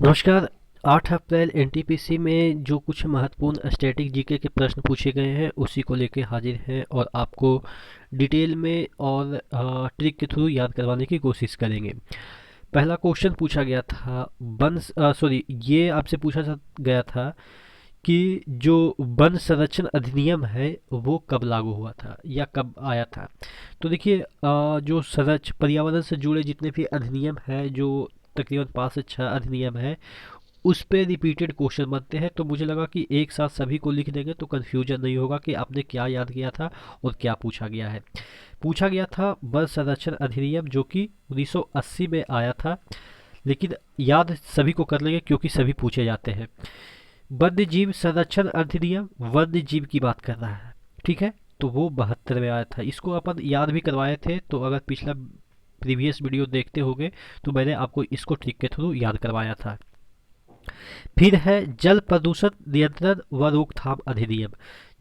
नमस्कार। 8 अप्रैल एनटीपीसी में जो कुछ महत्वपूर्ण स्टैटिक जीके के प्रश्न पूछे गए हैं उसी को लेके हाजिर हैं और आपको डिटेल में और ट्रिक के थ्रू याद करवाने की कोशिश करेंगे। पहला क्वेश्चन पूछा गया था ये आपसे गया था कि जो वन संरक्षण अधिनियम है वो कब लागू हुआ था या कब आया था। तो देखिए, जो संरक्षण पर्यावरण से जुड़े जितने भी अधिनियम है, जो तकरीबन 5 से 6 अधिनियम है, उस पे रिपीटेड क्वेश्चन बनते हैं। तो मुझे लगा कि एक साथ सभी को लिख देंगे तो कन्फ्यूजन नहीं होगा कि आपने क्या याद किया था और क्या पूछा गया है। पूछा गया था वन संरक्षण अधिनियम, जो कि 1980 में आया था, लेकिन याद सभी को कर लेंगे क्योंकि सभी पूछे जाते हैं। वन्य जीव संरक्षण अधिनियम वन्य जीव की बात कर रहा है, ठीक है। तो वो 72 में आया था। इसको अपन याद भी करवाए थे, तो अगर पिछला प्रीवियस वीडियो देखते होंगे तो मैंने आपको इसको ट्रिक के थ्रू याद करवाया था। फिर है जल प्रदूषण नियंत्रण व रोकथाम अधिनियम।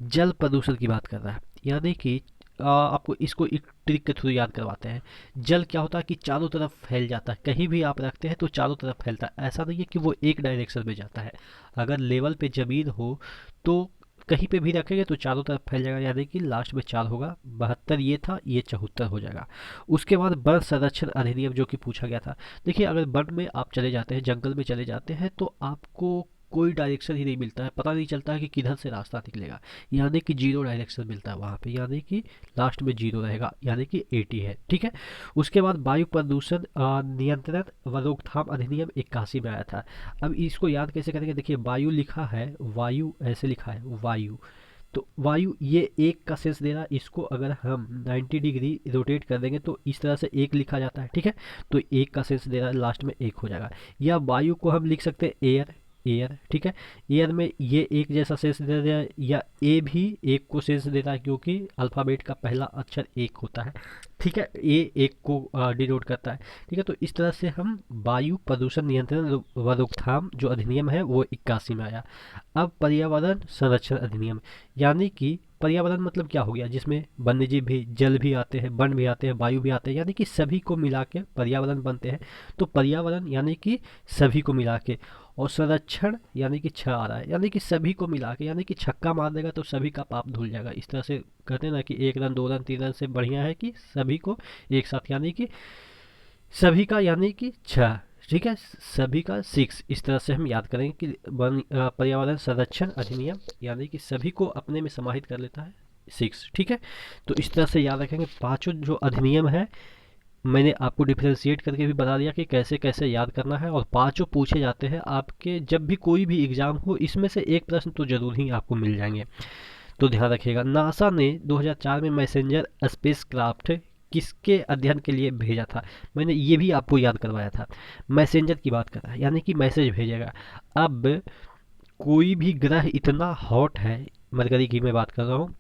जल प्रदूषण की बात कर रहा है, यानी कि आपको इसको एक ट्रिक के थ्रू याद करवाते हैं। जल क्या होता है कि चारों तरफ फैल जाता है, कहीं भी आप रखते हैं तो चारों तरफ फैलता है। ऐसा नहीं है कि वो एक डायरेक्शन में जाता है। अगर लेवल पे जमीन हो तो कहीं पे भी रखेंगे तो चारों तरफ फैल जाएगा, यानी कि लास्ट में 4 होगा। 72 ये था, ये 74 हो जाएगा। उसके बाद वन संरक्षण अधिनियम जो कि पूछा गया था। देखिए, अगर वन में आप चले जाते हैं, जंगल में चले जाते हैं, तो आपको कोई डायरेक्शन ही नहीं मिलता है, पता नहीं चलता है कि किधर से रास्ता निकलेगा। यानी कि जीरो डायरेक्शन मिलता है वहाँ पे, यानी कि लास्ट में जीरो रहेगा, यानी कि 80 है, ठीक है। उसके बाद वायु प्रदूषण नियंत्रण व रोकथाम अधिनियम 81 में आया था। अब इसको याद कैसे करेंगे? देखिए, वायु लिखा है, वायु ऐसे लिखा है वायु, तो वायु ये एक का सेंस दे रहा है। इसको अगर हम 90 डिग्री रोटेट कर देंगे तो इस तरह से एक लिखा जाता है, ठीक है। तो एक का सेंस दे रहा है, लास्ट में एक हो जाएगा। या वायु को हम लिख सकते हैं एयर, एयर, ठीक है। एयर में ये एक जैसा सेंस दे रहा है, या ए भी एक को सेंस देता है क्योंकि अल्फ़ाबेट का पहला अक्षर एक होता है, ठीक है। ए एक को डिनोट करता है, ठीक है। तो इस तरह से हम वायु प्रदूषण नियंत्रण व रोकथाम जो अधिनियम है वो 81 में आया। अब पर्यावरण संरक्षण अधिनियम, यानी कि पर्यावरण मतलब क्या हो गया, जिसमें वन्यजीव भी, जल भी आते हैं, वन भी आते हैं, वायु भी आते हैं, यानी कि सभी को मिला के पर्यावरण बनते हैं। तो पर्यावरण यानी कि सभी को मिला के, और संरक्षण यानी कि 6 आ रहा है, यानी कि सभी को मिला के, यानी कि छक्का मार देगा तो सभी का पाप धुल जाएगा। इस तरह से कहते हैं ना कि 1 रन 2 रन 3 रन से बढ़िया है कि सभी को एक साथ, यानी कि सभी का, यानी कि 6, ठीक है। सभी का 6, इस तरह से हम याद करेंगे कि पर्यावरण संरक्षण अधिनियम यानी कि सभी को अपने में समाहित कर लेता है, 6, ठीक है। तो इस तरह से याद रखेंगे। पांचों जो अधिनियम है मैंने आपको डिफरेंशिएट करके भी बता दिया कि कैसे कैसे याद करना है, और पांचों पूछे जाते हैं आपके जब भी कोई भी एग्जाम हो। इसमें से एक प्रश्न तो जरूर ही आपको मिल जाएंगे, तो ध्यान रखिएगा। नासा ने 2004 में मैसेंजर स्पेसक्राफ्ट किसके अध्ययन के लिए भेजा था? मैंने ये भी आपको याद करवाया था। मैसेंजर की बात कर रहा है, यानी कि मैसेज भेजेगा। अब कोई भी ग्रह इतना हॉट है, मरकरी की मैं बात कर रहा हूँ,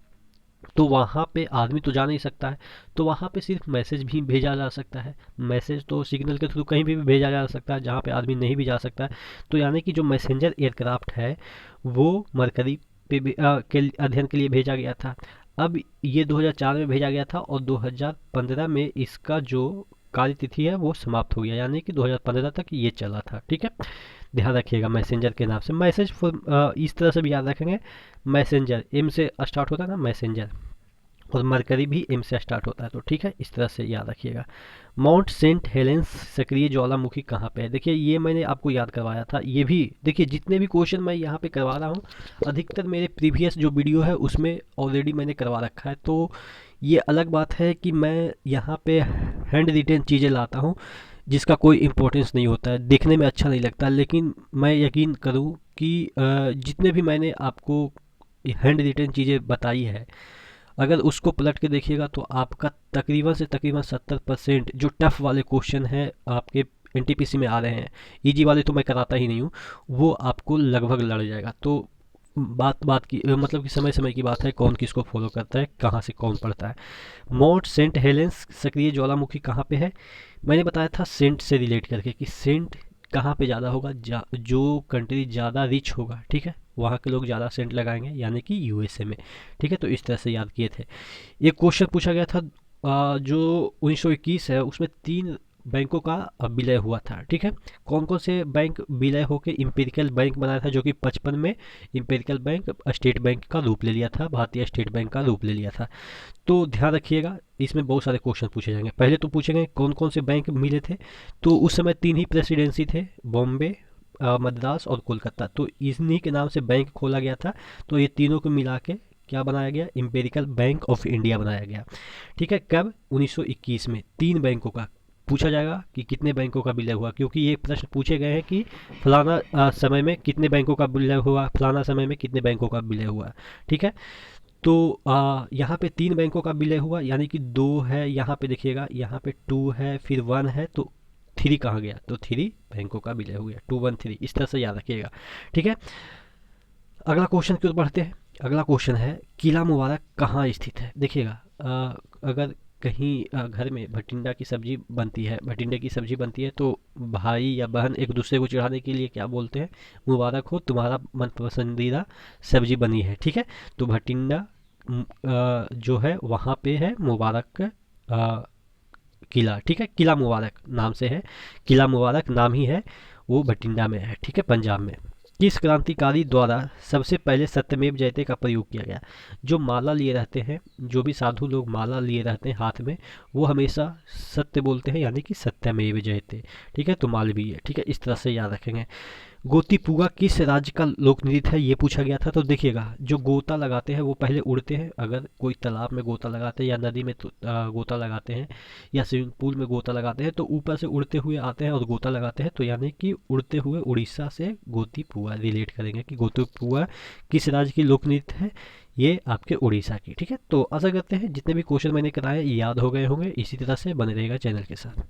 तो वहाँ पे आदमी तो जा नहीं सकता है, तो वहाँ पे सिर्फ मैसेज भी भेजा जा सकता है। मैसेज तो सिग्नल के थ्रू कहीं भी भेजा जा सकता है जहाँ पे आदमी नहीं भी जा सकता है। तो यानी कि जो मैसेंजर एयरक्राफ्ट है वो मरकरी पे के अध्ययन के लिए भेजा गया था। अब ये 2004 में भेजा गया था और 2015 में इसका जो कार्य तिथि है वो समाप्त हो गया, यानी कि 2015 तक ये चला था, ठीक है। ध्यान रखिएगा मैसेंजर के नाम से। मैसेज इस तरह से भी याद रखेंगे। मैसेंजर एम से स्टार्ट होता है ना, मैसेंजर, और मरकरी भी एम से स्टार्ट होता है, तो ठीक है, इस तरह से याद रखिएगा। माउंट सेंट हेलेंस सक्रिय ज्वालामुखी कहाँ पे है? देखिए, ये मैंने आपको याद करवाया था। ये भी देखिए, जितने भी क्वेश्चन मैं यहाँ पे करवा रहा हूँ अधिकतर मेरे प्रीवियस जो वीडियो है उसमें ऑलरेडी मैंने करवा रखा है। तो ये अलग बात है कि मैं यहाँ पे हैंड रिटेन चीज़ें लाता हूँ जिसका कोई इम्पोर्टेंस नहीं होता है, देखने में अच्छा नहीं लगता, लेकिन मैं यकीन करूँ कि जितने भी मैंने आपको हैंड रिटेन चीज़ें बताई है, अगर उसको पलट के देखिएगा तो आपका तकरीबन से तकरीबन 70% जो टफ वाले क्वेश्चन हैं आपके एनटीपीसी में आ रहे हैं, इजी वाले तो मैं कराता ही नहीं हूँ, वो आपको लगभग लड़ जाएगा। तो बात बात की मतलब कि समय समय की बात है, कौन किसको फॉलो करता है, कहाँ से कौन पढ़ता है। माउंट सेंट हेलेंस सक्रिय ज्वालामुखी कहाँ पे है? मैंने बताया था सेंट से रिलेट करके कि सेंट कहाँ पे ज़्यादा होगा, जो कंट्री ज़्यादा रिच होगा, ठीक है, वहाँ के लोग ज़्यादा सेंट लगाएंगे, यानी कि यूएसए में, ठीक है। तो इस तरह से याद किए थे। एक क्वेश्चन पूछा गया था जो 1921 है, उसमें 3 बैंकों का विलय हुआ था। ठीक है, कौन कौन से बैंक विलय होकर इम्पेरिकल बैंक बनाया था, जो कि 55 में इम्पेरिकल बैंक स्टेट बैंक का रूप ले लिया था, भारतीय स्टेट बैंक का रूप ले लिया था। तो ध्यान रखिएगा, इसमें बहुत सारे क्वेश्चन पूछे जाएंगे। पहले तो पूछेंगे कौन कौन से बैंक मिले थे, तो उस समय 3 ही प्रेसिडेंसी थे, बॉम्बे, मद्रास और कोलकाता। तो इन्हीं के नाम से बैंक खोला गया था। तो ये तीनों को मिला के क्या बनाया गया, इम्पेरिकल बैंक ऑफ इंडिया बनाया गया। ठीक है, कब, 1921 में। 3 बैंकों का पूछा जाएगा कि कितने बैंकों का विलय हुआ, क्योंकि ये प्रश्न पूछे गए हैं कि फलाना समय में कितने बैंकों का विलय हुआ, फलाना समय में कितने बैंकों का विलय हुआ। ठीक है, तो यहाँ पे 3 बैंकों का विलय हुआ, यानी कि 2 है, यहाँ पे देखिएगा, यहाँ पे 2 है, फिर 1 है, तो 3 कहाँ गया, तो 3 बैंकों का विलय हो गया, 2 1 3, इस तरह से याद रखिएगा। ठीक है, अगला क्वेश्चन की ओर बढ़ते हैं। अगला क्वेश्चन है, किला मुबारक कहाँ स्थित है। देखिएगा, अगर कहीं घर में भटिंडा की सब्जी बनती है, भटिंडे की सब्जी बनती है, तो भाई या बहन एक दूसरे को चढ़ाने के लिए क्या बोलते हैं, मुबारक हो तुम्हारा मन पसंदीदा सब्जी बनी है। ठीक है, तो भटिंडा जो है वहाँ पे है मुबारक किला। ठीक है, किला मुबारक नाम से है, किला मुबारक नाम ही है, वो भटिंडा में है। ठीक है, पंजाब में। किस क्रांतिकारी द्वारा सबसे पहले सत्यमेव जयते का प्रयोग किया गया। जो माला लिए रहते हैं, जो भी साधु लोग माला लिए रहते हैं हाथ में, वो हमेशा सत्य बोलते हैं, यानी कि सत्यमेव जयते। ठीक है, तो मालवीय। ठीक है, इस तरह से याद रखेंगे। गोतीपुआ किस राज्य का लोक नृत्य है, ये पूछा गया था। तो देखिएगा, जो गोता लगाते हैं वो पहले उड़ते हैं। अगर कोई तालाब में गोता लगाते हैं या नदी में गोता लगाते हैं या स्विमिंग पूल में गोता लगाते हैं, तो ऊपर से उड़ते हुए आते हैं और गोता लगाते हैं। तो यानी कि उड़ते हुए उड़ीसा से गोतीपुआ रिलेट करेंगे कि गोतीपुआ किस राज्य की लोक नृत्य है, ये आपके उड़ीसा की। ठीक है, तो आशा करते हैं जितने भी क्वेश्चन मैंने कराए याद हो गए होंगे। इसी तरह से बने रहेगा चैनल के साथ।